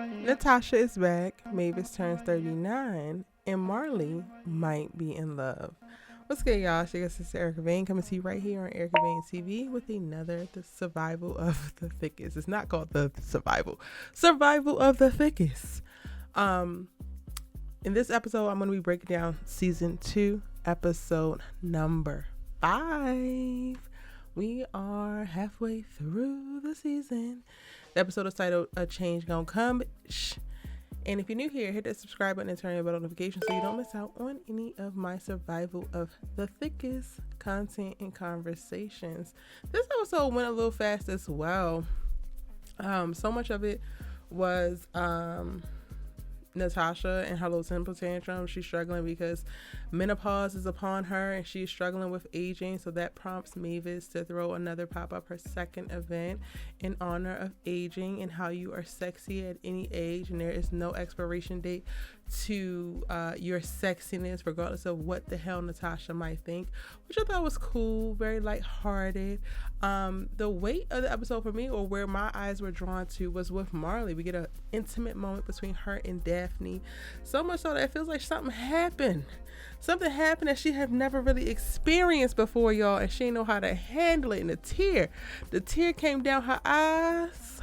Natasha is back, Mavis turns 39, and Marley might be in love. What's good, y'all? It's Erica Vane coming to you right here on Erica Vane TV with another The Survival of the Thickest. It's not called The Survival of the Thickest. In this episode, I'm going to be breaking down season 2, episode number 5. We are halfway through the season. The episode is titled A Change Gonna Come. And if you're new here, hit that subscribe button and turn on your bell notification so you don't miss out on any of my survival of the thickest content and conversations. This episode went a little fast as well. So much of it was Natasha and her little temper tantrum. She's struggling because menopause is upon her and she's struggling with aging, so that prompts Mavis to throw another pop-up, her second event in honor of aging and how you are sexy at any age and there is no expiration date to your sexiness regardless of what the hell Natasha might think, which I thought was cool, very lighthearted. The weight of the episode for me, or where my eyes were drawn to, was with Marley. We get an intimate moment between her and Daphne, so much so that it feels like something happened that she had never really experienced before, y'all, and she didn't know how to handle it. And the tear came down her eyes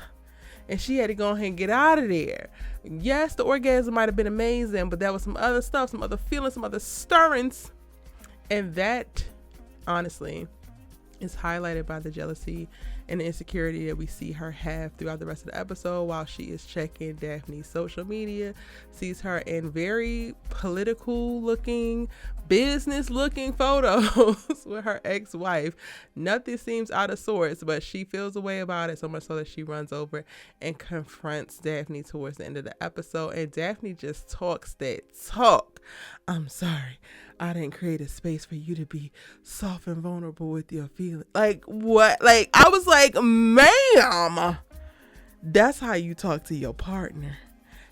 and she had to go ahead and get out of there. Yes, the orgasm might have been amazing, but that was some other stuff, some other feelings, some other stirrings, and that honestly is highlighted by the jealousy and the insecurity that we see her have throughout the rest of the episode while she is checking Daphne's social media, sees her in very political looking, business looking photos with her ex-wife. Nothing seems out of sorts, but she feels a way about it, so much so that she runs over and confronts Daphne towards the end of the episode, and Daphne just talks that talk. I'm sorry, I didn't create a space for you to be soft and vulnerable with your feelings. Like, what? Like, I was like, ma'am, that's how you talk to your partner.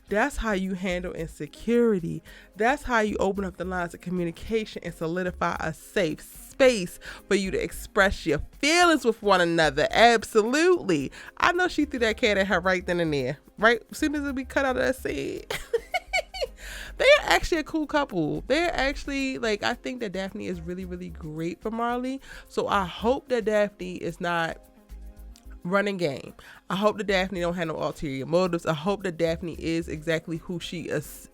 That's how you handle insecurity. That's how you open up the lines of communication and solidify a safe space for you to express your feelings with one another. Absolutely. I know she threw that cat at her right then and there. Right? As soon as we cut out of that scene. They're actually a cool couple. They're actually, like, I think that Daphne is really, really great for Marley. So I hope that Daphne is not running game. I hope that Daphne don't have no ulterior motives. I hope that Daphne is exactly who she is,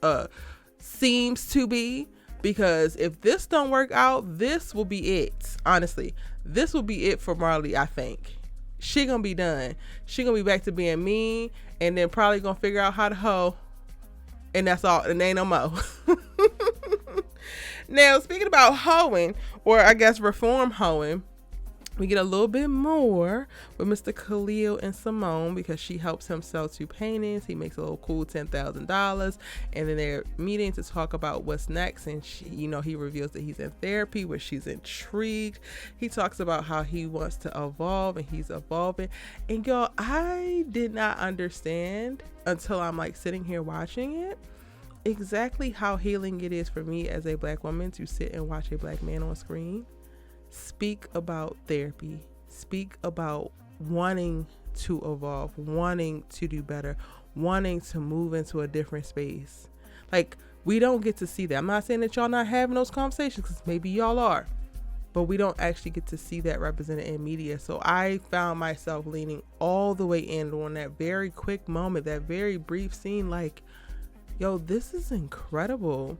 seems to be. Because if this don't work out, this will be it. Honestly, this will be it for Marley, I think. She gonna be done. She gonna be back to being mean and then probably gonna figure out how to hoe. And that's all. And ain't no more. Now, speaking about hoeing, or I guess reform hoeing, we get a little bit more with Mr. Khalil and Simone because she helps him sell 2 paintings. He makes a little cool $10,000. And then they're meeting to talk about what's next. And she, he reveals that he's in therapy, which she's intrigued. He talks about how he wants to evolve and he's evolving. And y'all, I did not understand until I'm like sitting here watching it exactly how healing it is for me as a Black woman to sit and watch a Black man on screen speak about therapy, speak about wanting to evolve, wanting to do better, wanting to move into a different space. Like, we don't get to see that. I'm not saying that y'all not having those conversations, because maybe y'all are, but we don't actually get to see that represented in media. So I found myself leaning all the way in on that very quick moment, that very brief scene, like, yo, this is incredible.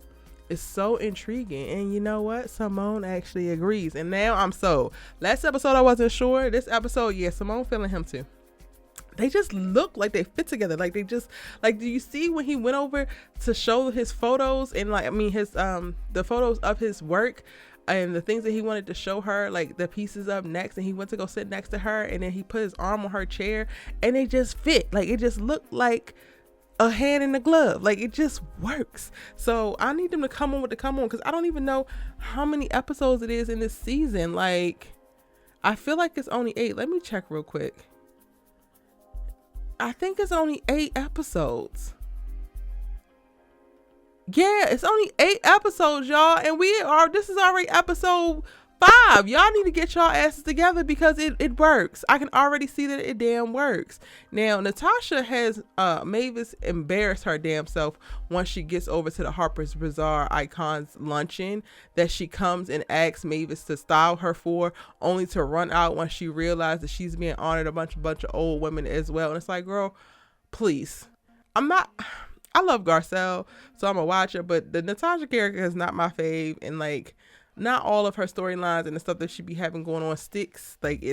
It's so intriguing. And you know what? Simone actually agrees. And now I'm sold. Last episode, I wasn't sure. This episode, yeah, Simone feeling him too. They just look like they fit together. Like, they just, like, do you see when he went over to show his photos and his, the photos of his work and the things that he wanted to show her, like the pieces up next, and he went to go sit next to her and then he put his arm on her chair and they just fit. Like, it just looked like a hand in a glove. Like, it just works. So I need them to come on because I don't even know how many episodes it is in this season. Like, I feel like it's only 8. Let me check real quick. I think it's only 8 episodes. Yeah, it's only 8 episodes, y'all, and this is already episode 5. Y'all need to get y'all asses together because it works. I can already see that it damn works. Now, Natasha has Mavis embarrass her damn self once she gets over to the Harper's Bazaar Icons luncheon that she comes and asks Mavis to style her for, only to run out once she realizes that she's being honored a bunch of old women as well. And it's like, girl, please. I love Garcelle, so I'm gonna watch her, but the Natasha character is not my fave, and like, not all of her storylines and the stuff that she be having going on sticks. Like,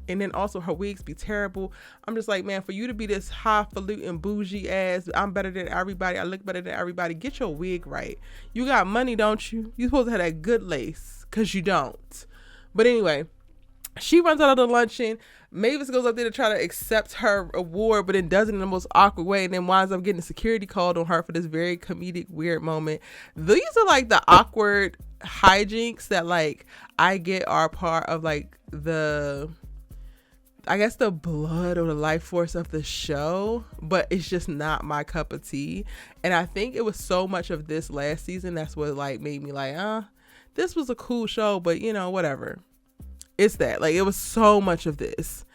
and then also her wigs be terrible. I'm just like, man, for you to be this highfalutin bougie ass, I'm better than everybody, I look better than everybody, get your wig right. You got money, don't you? You supposed to have that good lace, because you don't. But anyway, she runs out of the luncheon. Mavis goes up there to try to accept her award, but then does it in the most awkward way, and then winds up getting security called on her for this very comedic, weird moment. These are like the awkward hijinks that like I get are part of like the blood or the life force of the show, but it's just not my cup of tea. And I think it was so much of this last season that's what like made me like, this was a cool show, but you know, whatever. It's that, like, it was so much of this.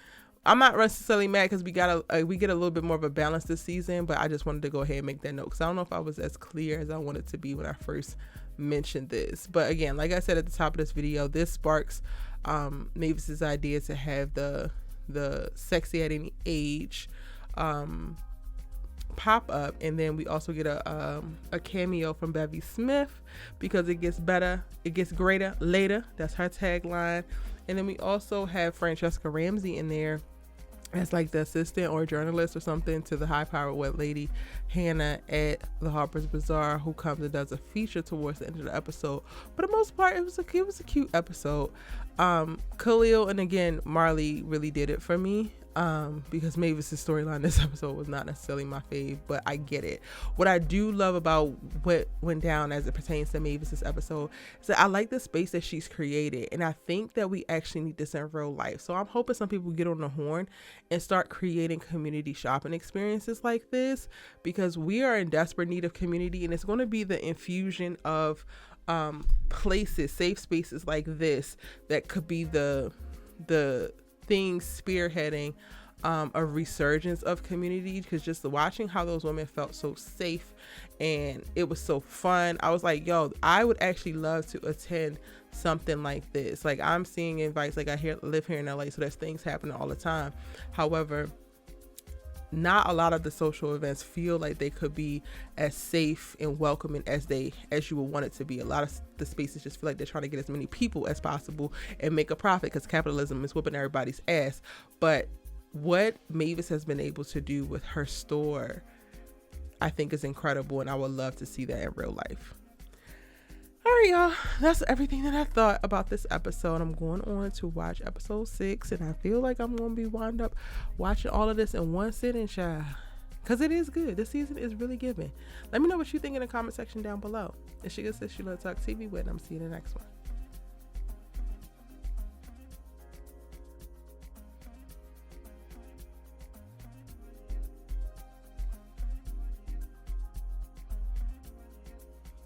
I'm not necessarily mad because we get a little bit more of a balance this season, but I just wanted to go ahead and make that note because I don't know if I was as clear as I wanted to be when I first mentioned this. But again, like I said at the top of this video, this sparks Mavis's idea to have the sexy at any age pop up, and then we also get a cameo from Bevy Smith because it gets greater later. That's her tagline. And then we also have Francesca Ramsey in there as like the assistant or journalist or something to the high-powered wet lady Hannah at the Harper's Bazaar, who comes and does a feature towards the end of the episode. But for the most part, it was a cute episode. Khalil and again Marley really did it for me. Because Mavis's storyline this episode was not necessarily my fave, but I get it. What I do love about what went down as it pertains to Mavis's episode is that I like the space that she's created, and I think that we actually need this in real life. So I'm hoping some people get on the horn and start creating community shopping experiences like this, because we are in desperate need of community, and it's going to be the infusion of places, safe spaces like this that could be the things spearheading a resurgence of community, because just watching how those women felt so safe and it was so fun, I was like, yo, I would actually love to attend something like this. Like, I'm seeing invites, like I live here in LA, so there's things happening all the time. However, not a lot of the social events feel like they could be as safe and welcoming as you would want it to be. A lot of the spaces just feel like they're trying to get as many people as possible and make a profit, because capitalism is whooping everybody's ass. But what Mavis has been able to do with her store, I think is incredible, and I would love to see that in real life. All right, y'all, that's everything that I thought about this episode. I'm going on to watch episode 6, and I feel like I'm going to be wound up watching all of this in one sitting, child, because it is good. This season is really giving. Let me know what you think in the comment section down below. And she says she loves Talk TV with, and I'm seeing you in the next one.